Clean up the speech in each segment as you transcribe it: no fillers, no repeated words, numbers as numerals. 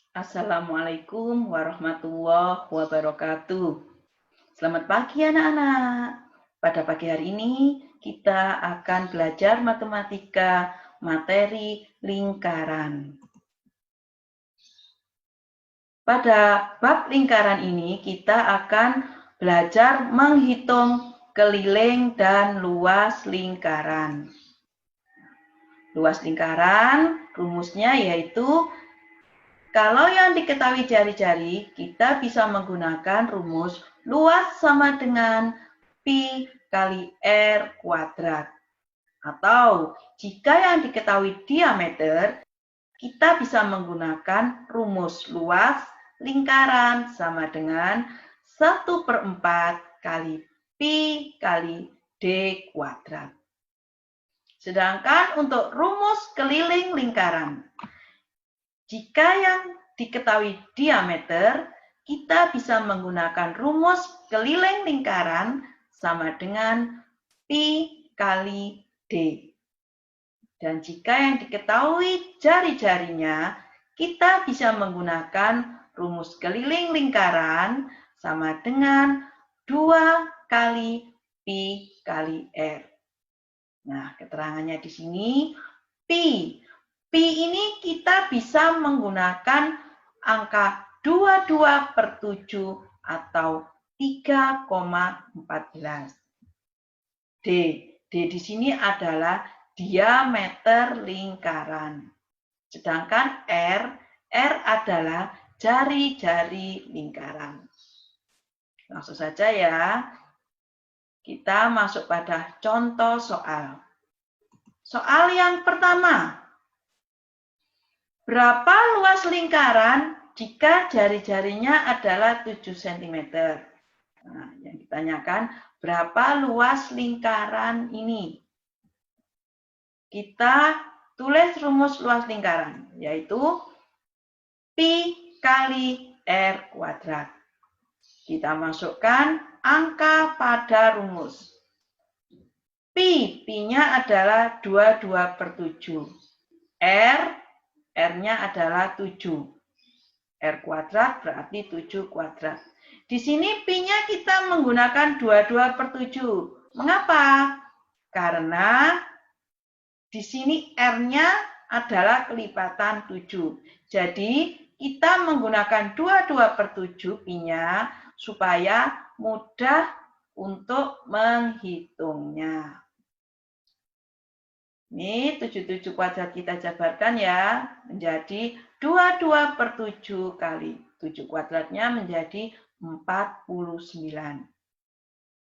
Assalamualaikum warahmatullahi wabarakatuh. Selamat pagi anak-anak. Pada pagi hari ini kita akan belajar matematika materi lingkaran. Pada bab lingkaran ini kita akan belajar menghitung keliling dan luas lingkaran. Luas lingkaran rumusnya yaitu kalau yang diketahui jari-jari, kita bisa menggunakan rumus luas sama dengan pi kali r kuadrat. Atau jika yang diketahui diameter, kita bisa menggunakan rumus luas lingkaran sama dengan 1/4 kali pi kali d kuadrat. Sedangkan untuk rumus keliling lingkaran, jika yang diketahui diameter, kita bisa menggunakan rumus keliling lingkaran sama dengan pi kali d. Dan jika yang diketahui jari-jarinya, kita bisa menggunakan rumus keliling lingkaran sama dengan 2 kali pi kali r. Nah, keterangannya di sini pi. Pi ini kita bisa menggunakan angka 22/7 atau 3,14. D. D di sini adalah diameter lingkaran. Sedangkan R adalah jari-jari lingkaran. Langsung saja ya. Kita masuk pada contoh soal. Soal yang pertama. Berapa luas lingkaran jika jari-jarinya adalah 7 cm? Nah, yang ditanyakan, berapa luas lingkaran ini? Kita tulis rumus luas lingkaran, yaitu pi kali r kuadrat. Kita masukkan angka pada rumus. Pi-nya adalah 22/7. R-nya adalah 7. R kuadrat berarti 7 kuadrat. Di sini pi-nya kita menggunakan 22/7. Mengapa? Karena di sini R-nya adalah kelipatan 7. Jadi kita menggunakan 22/7 pi-nya supaya mudah untuk menghitungnya. Ini 77 kuadrat kita jabarkan ya, menjadi 22/7 kali 7 kuadratnya menjadi 49.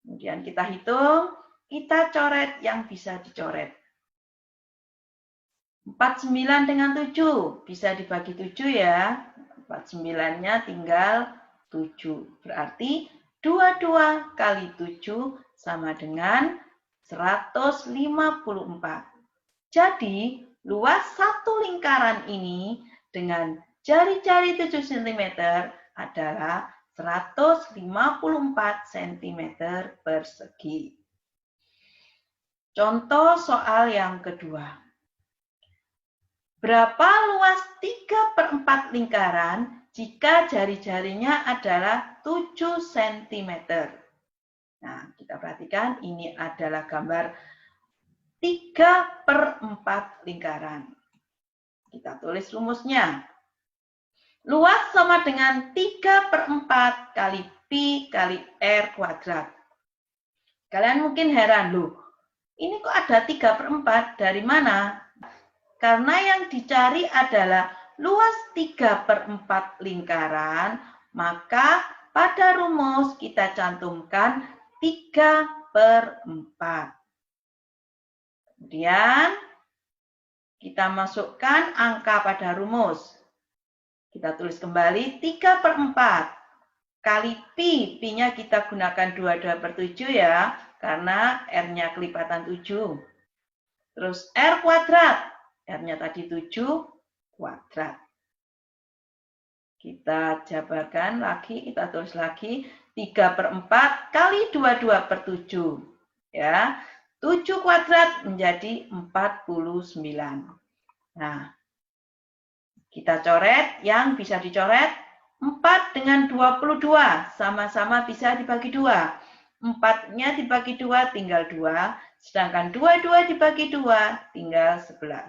Kemudian kita hitung, kita coret yang bisa dicoret. 49 dengan 7, bisa dibagi 7 ya. 49-nya tinggal 7. Berarti 22 kali 7 sama dengan 154. Jadi, luas satu lingkaran ini dengan jari-jari 7 cm adalah 154 cm persegi. Contoh soal yang kedua. Berapa luas 3/4 lingkaran jika jari-jarinya adalah 7 cm? Nah, kita perhatikan ini adalah gambar 3/4 lingkaran. Kita tulis rumusnya. Luas sama dengan 3/4 kali pi kali r kuadrat. Kalian mungkin heran, loh, ini kok ada 3/4? Dari mana? Karena yang dicari adalah luas 3/4 lingkaran, maka pada rumus kita cantumkan 3/4. Kemudian kita masukkan angka pada rumus. Kita tulis kembali 3/4 kali pi. Pi-nya kita gunakan 22/7 ya, karena R-nya kelipatan 7. Terus R kuadrat. R-nya tadi 7 kuadrat. Kita jabarkan lagi, kita tulis lagi 3/4 kali 22/7. Ya. 7 kuadrat menjadi 49. Nah, Kita coret yang bisa dicoret 4 dengan 22 sama-sama bisa dibagi 2. 4-nya dibagi 2 tinggal 2, sedangkan 22 dibagi 2 tinggal 11.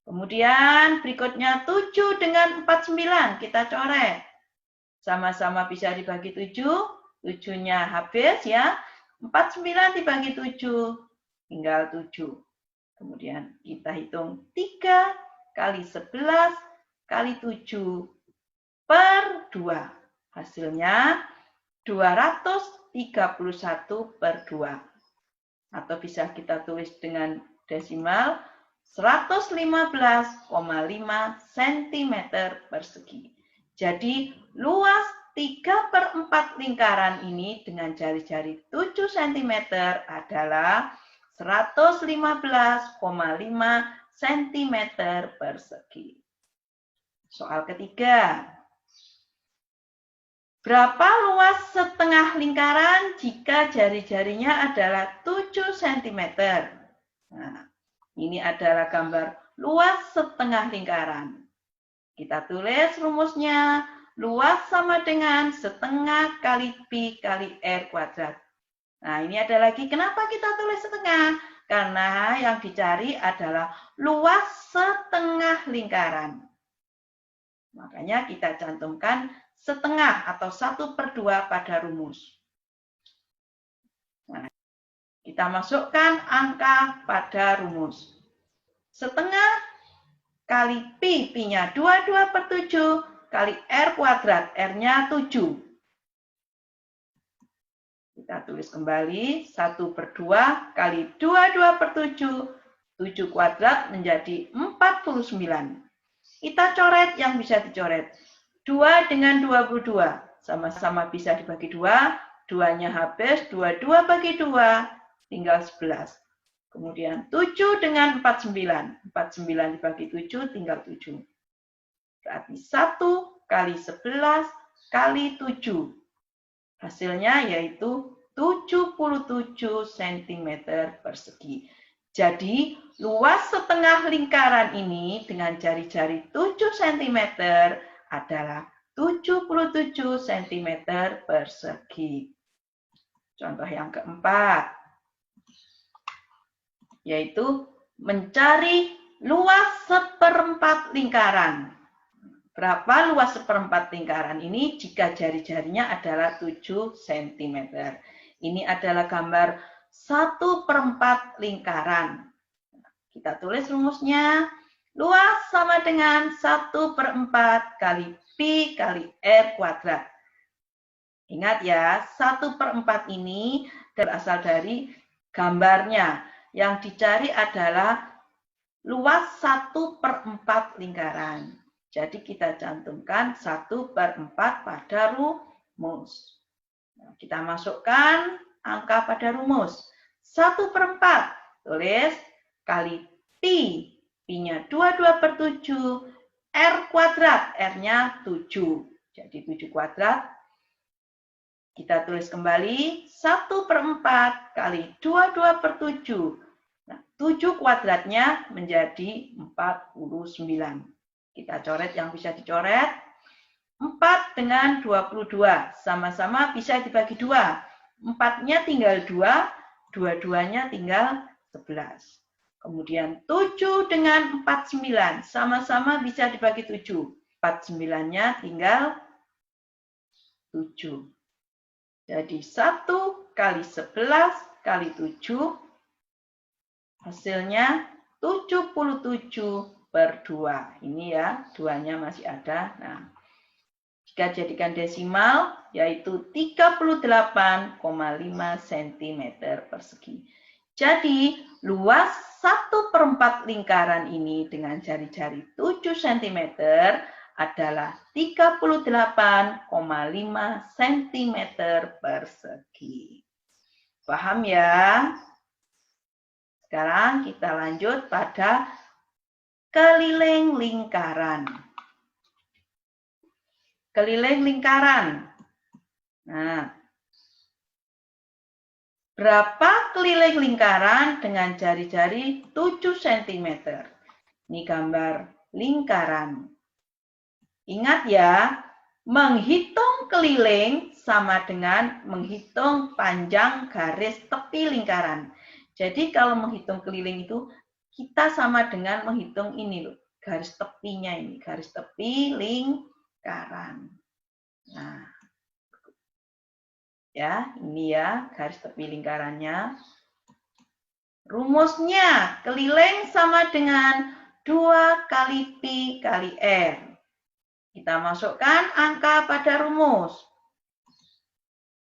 Kemudian berikutnya 7 dengan 49 kita coret. Sama-sama bisa dibagi 7, 7-nya habis ya. 49 dibagi 7 tinggal 7. Kemudian kita hitung 3 kali 11 kali 7 per 2. Hasilnya 231 per 2. Atau bisa kita tulis dengan desimal 115,5 cm persegi. Jadi luas 3/4 lingkaran ini dengan jari-jari 7 cm adalah 115,5 cm persegi. Soal ketiga. Berapa luas setengah lingkaran jika jari-jarinya adalah 7 cm? Nah, ini adalah gambar luas setengah lingkaran. Kita tulis rumusnya. Luas sama dengan setengah kali pi kali r kuadrat. Nah, ini ada lagi. Kenapa kita tulis setengah? Karena yang dicari adalah luas setengah lingkaran. Makanya kita cantumkan setengah atau 1/2 pada rumus. Nah, kita masukkan angka pada rumus. Setengah kali pi, pi-nya 22/7, kali r kuadrat, r-nya 7. Kita tulis kembali, 1/2 kali 22/7, 7 kuadrat menjadi 49. Kita coret yang bisa dicoret. 2 dengan 22, sama-sama bisa dibagi 2, 2-nya habis, 22 bagi 2, tinggal 11. Kemudian 7 dengan 49, 49 dibagi 7, tinggal 7. Berarti 1 kali 11 kali 7. Hasilnya yaitu 77 cm persegi. Jadi, luas setengah lingkaran ini dengan jari-jari 7 cm adalah 77 cm persegi. Contoh yang keempat, yaitu mencari luas 1/4 lingkaran. Berapa luas 1/4 lingkaran ini jika jari-jarinya adalah 7 cm. Ini adalah gambar 1/4 lingkaran. Kita tulis rumusnya. Luas sama dengan 1/4 kali pi kali r kuadrat. Ingat ya, 1/4 ini berasal dari gambarnya. Yang dicari adalah luas 1/4 lingkaran. Jadi kita cantumkan 1/4 pada rumus. Nah, kita masukkan angka pada rumus. 1/4, tulis kali pi. Pi-nya 22/7, r kuadrat, r-nya 7. Jadi 7 kuadrat. Kita tulis kembali 1/4 kali 22/7. Nah, 7 kuadratnya menjadi 49. Kita coret yang bisa dicoret. 4 dengan 22. Sama-sama bisa dibagi 2. 4-nya tinggal 2, 22-nya tinggal 11. Kemudian 7 dengan 49. Sama-sama bisa dibagi 7. 49-nya tinggal 7. Jadi 1 kali 11 kali 7. Hasilnya 77/2. Ini ya, 2-nya masih ada. Nah, jika jadikan desimal, yaitu 38,5 cm persegi. Jadi, luas 1/4 lingkaran ini dengan jari-jari 7 cm adalah 38,5 cm persegi. Paham ya? Sekarang kita lanjut pada keliling lingkaran. Keliling lingkaran. Nah, berapa keliling lingkaran dengan jari-jari 7 cm? Ini gambar lingkaran. Ingat ya, menghitung keliling sama dengan menghitung panjang garis tepi lingkaran. Jadi kalau menghitung keliling itu kita sama dengan menghitung ini loh, garis tepinya ini, garis tepi lingkaran. Nah, ya, ini ya garis tepi lingkarannya. Rumusnya, keliling sama dengan 2 kali pi kali r. Kita masukkan angka pada rumus.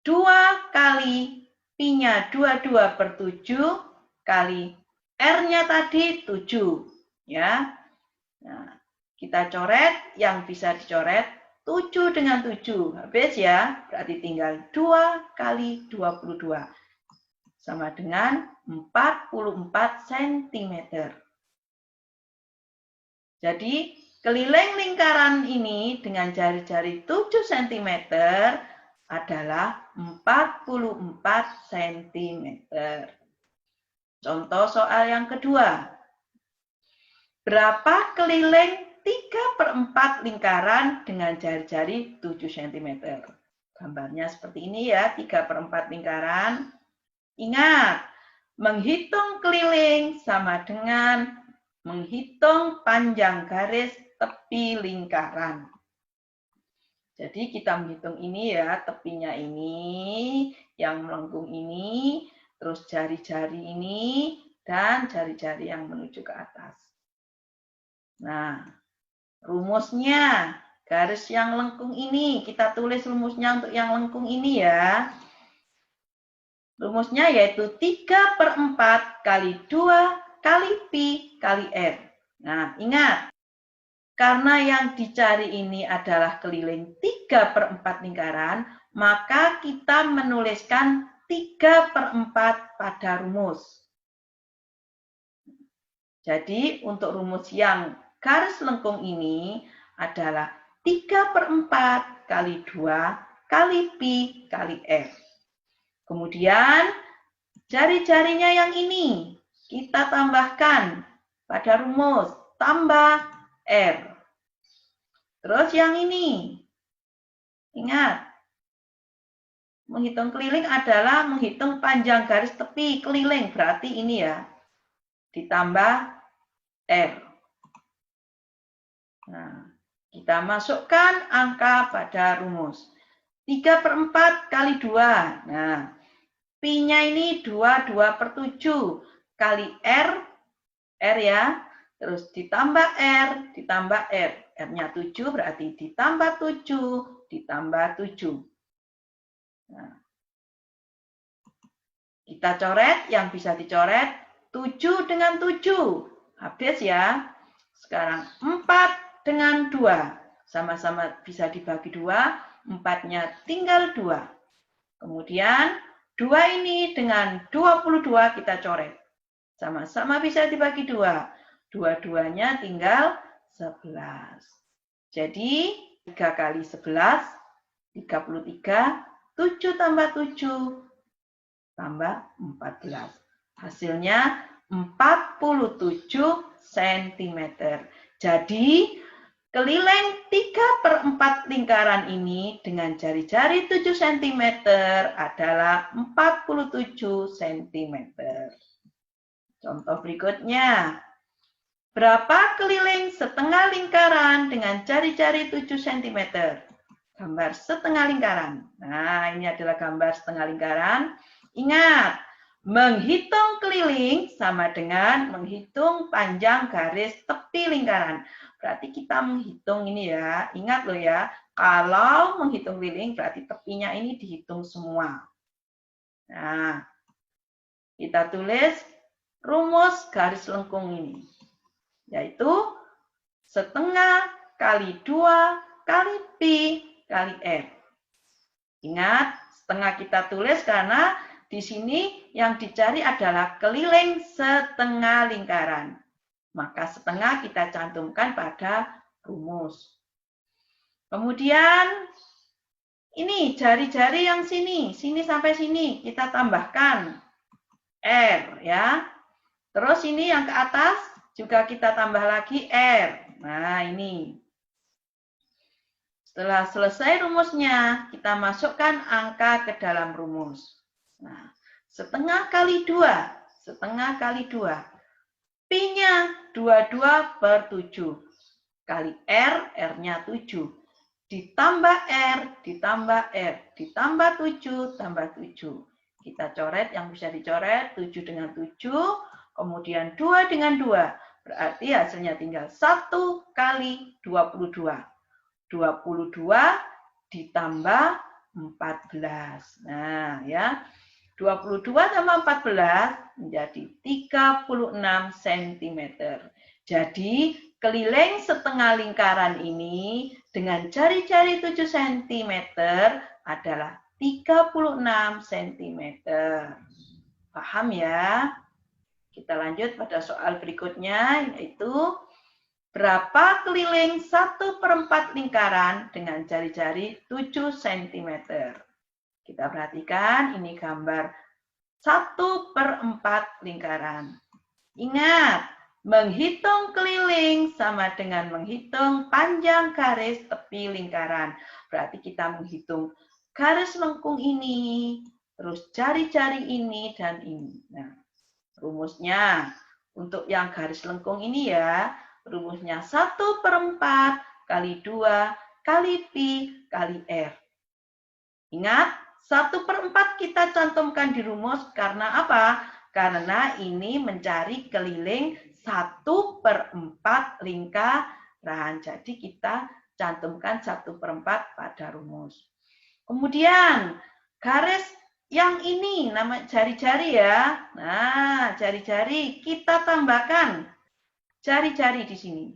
2 kali pi-nya 22/7 kali r-nya tadi 7. Ya. Nah, kita coret yang bisa dicoret 7 dengan 7. Habis ya, berarti tinggal 2 kali 22. Sama dengan 44 cm. Jadi, keliling lingkaran ini dengan jari-jari 7 cm adalah 44 cm. Contoh soal yang kedua. Berapa keliling 3/4 lingkaran dengan jari-jari 7 cm? Gambarnya seperti ini ya, 3/4 lingkaran. Ingat, menghitung keliling sama dengan menghitung panjang garis tepi lingkaran. Jadi kita menghitung ini ya, tepinya ini, yang melengkung ini, terus jari-jari ini, dan jari-jari yang menuju ke atas. Nah, rumusnya, garis yang lengkung ini, kita tulis rumusnya untuk yang lengkung ini ya. Rumusnya yaitu 3/4 kali 2 kali pi kali r. Nah, ingat, karena yang dicari ini adalah keliling 3/4 lingkaran, maka kita menuliskan 3/4 pada rumus. Jadi, untuk rumus yang garis lengkung ini adalah 3/4 kali 2 kali pi kali r. Kemudian, jari-jarinya yang ini kita tambahkan pada rumus, tambah R. Terus yang ini, ingat, menghitung keliling adalah menghitung panjang garis tepi keliling, berarti ini ya, ditambah R. Nah, kita masukkan angka pada rumus. 3/4 kali 2. Nah, pi-nya ini 22/7 kali R ya, terus ditambah R, ditambah R. R-nya 7 berarti ditambah 7, ditambah 7. Nah, kita coret, yang bisa dicoret 7 dengan 7. Habis ya. Sekarang 4 dengan 2. Sama-sama bisa dibagi 2, 4-nya tinggal 2. Kemudian 2 ini dengan 22 kita coret. Sama-sama bisa dibagi 2. Dua-duanya tinggal 11. Jadi 3 kali 11, 33, 7 tambah 7, tambah 14. Hasilnya 47 cm. Jadi keliling 3/4 lingkaran ini dengan jari-jari 7 cm adalah 47 cm. Contoh berikutnya. Berapa keliling setengah lingkaran dengan jari-jari 7 cm? Gambar setengah lingkaran. Nah, ini adalah gambar setengah lingkaran. Ingat, menghitung keliling sama dengan menghitung panjang garis tepi lingkaran. Berarti kita menghitung ini ya. Ingat loh ya, kalau menghitung keliling berarti tepinya ini dihitung semua. Nah, kita tulis rumus garis lengkung ini. Yaitu setengah kali 2 kali pi kali r. Ingat, setengah kita tulis karena di sini yang dicari adalah keliling setengah lingkaran. Maka setengah kita cantumkan pada rumus. Kemudian, ini jari-jari yang sini sampai sini kita tambahkan R ya. Terus ini yang ke atas juga kita tambah lagi R. Nah, ini. Setelah selesai rumusnya, kita masukkan angka ke dalam rumus. Nah, setengah kali 2. Setengah kali 2. Pi-nya 22/7. Kali R, R-nya 7. Ditambah R, ditambah R, ditambah 7, tambah 7. Kita coret yang bisa dicoret, 7 dengan 7, kemudian 2 dengan 2. Berarti hasilnya tinggal 1 kali 22. 22 ditambah 14. Nah, ya. 22 tambah 14 menjadi 36 cm. Jadi, keliling setengah lingkaran ini dengan jari-jari 7 cm adalah 36 cm. Paham ya? Kita lanjut pada soal berikutnya, yaitu berapa keliling 1/4 lingkaran dengan jari-jari 7 cm. Kita perhatikan ini gambar 1/4 lingkaran. Ingat, menghitung keliling sama dengan menghitung panjang garis tepi lingkaran. Berarti kita menghitung garis lengkung ini, terus jari-jari ini dan ini. Nah, rumusnya untuk yang garis lengkung ini ya, rumusnya 1/4 kali 2 kali pi kali r. Ingat, 1/4 kita cantumkan di rumus karena apa? Karena ini mencari keliling 1/4 lingkaran. Jadi kita cantumkan 1/4 pada rumus. Kemudian garis yang ini nama jari-jari ya. Nah, jari-jari kita tambahkan jari-jari di sini.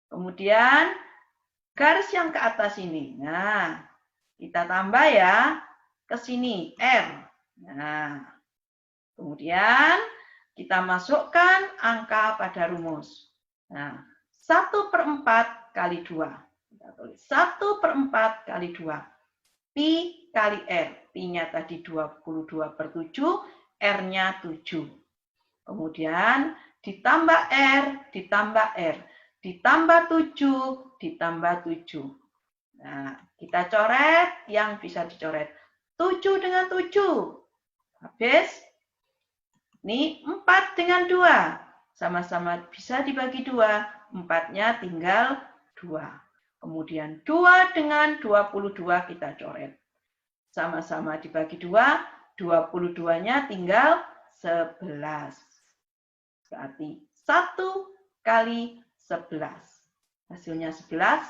Kemudian garis yang ke atas ini. Nah, kita tambah ya ke sini R. Nah, kemudian kita masukkan angka pada rumus. Nah, 1/4 kali 2. Kita tulis 1/4 kali 2. Pi kali R. Pi-nya tadi 22/7, R-nya 7. Kemudian ditambah R, ditambah R, ditambah 7, ditambah 7. Nah, kita coret yang bisa dicoret. 7 dengan 7. Habis. Ini 4 dengan 2. Sama-sama bisa dibagi 2. 4-nya tinggal 2. Kemudian 2 dengan 22 kita coret. Sama-sama dibagi 2. 22-nya tinggal 11. Berarti 1 kali 11. Hasilnya 11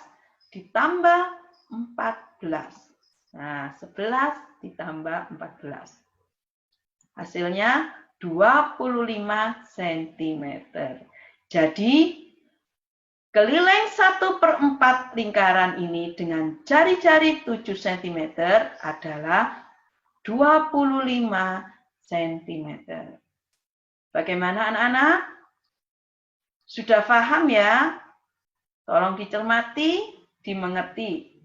ditambah 14. Nah, 11 ditambah 14. Hasilnya 25 cm. Jadi, keliling 1/4 lingkaran ini dengan jari-jari 7 cm adalah 25 cm. Bagaimana anak-anak? Sudah paham ya? Tolong dicermati, dimengerti.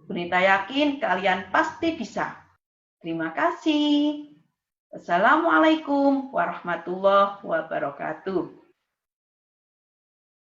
Bunita yakin kalian pasti bisa. Terima kasih. Assalamualaikum warahmatullahi wabarakatuh.